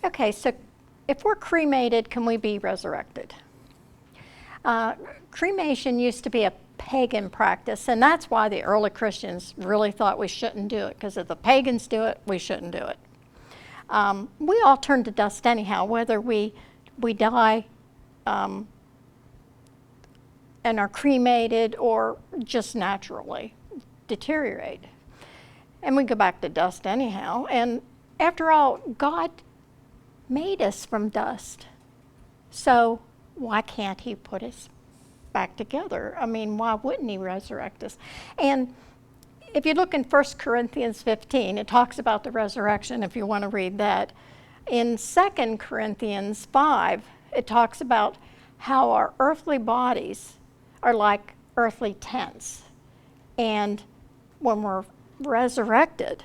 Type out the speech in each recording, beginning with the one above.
Okay, so if we're cremated, can we be resurrected? Cremation used to be a pagan practice, and that's why the early Christians really thought we shouldn't do it, because if the pagans do it, we shouldn't do it. We all turn to dust anyhow, whether we die and are cremated or just naturally deteriorate. And we go back to dust anyhow. And after all, God made us from dust. So why can't he put us back together? I mean, why wouldn't he resurrect us? And if you look in 1 Corinthians 15, it talks about the resurrection, if you want to read that. In 2 Corinthians 5, it talks about how our earthly bodies are like earthly tents. And when we're resurrected,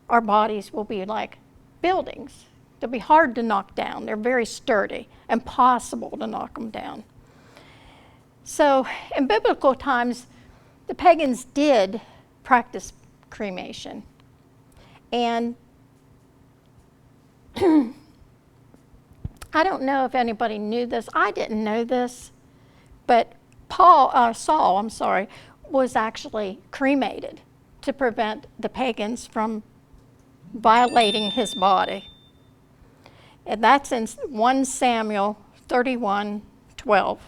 our bodies will be like buildings. They'll be hard to knock down. They're very sturdy, impossible to knock them down. So in biblical times, the pagans did practice cremation. And I don't know if anybody knew this. I didn't know this, but Saul was actually cremated to prevent the pagans from violating his body. And that's in 1 Samuel 31:12.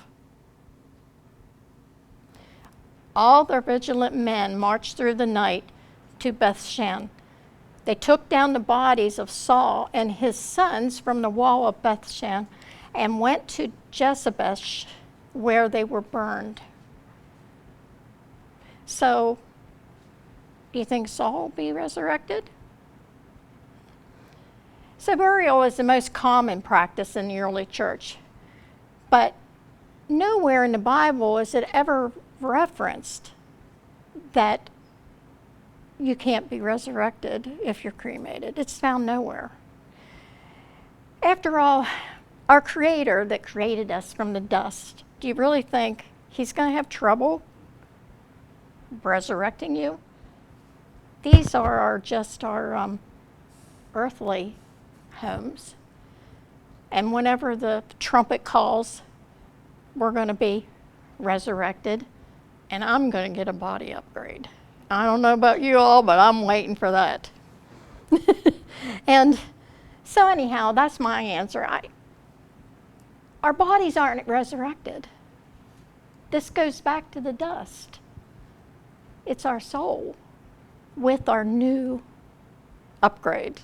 All the vigilant men marched through the night to Bethshan. They took down the bodies of Saul and his sons from the wall of Bethshan and went to Jezebel, where they were burned. So, do you think Saul will be resurrected? So burial is the most common practice in the early church, but nowhere in the Bible is it ever referenced that you can't be resurrected if you're cremated. It's found nowhere. After all, our Creator that created us from the dust, do you really think he's going to have trouble resurrecting you? These are just our earthly homes. And whenever the trumpet calls, we're going to be resurrected, and I'm going to get a body upgrade. I don't know about you all, but I'm waiting for that. And so anyhow, that's my answer. Our bodies aren't resurrected. This goes back to the dust. It's our soul with our new upgrade.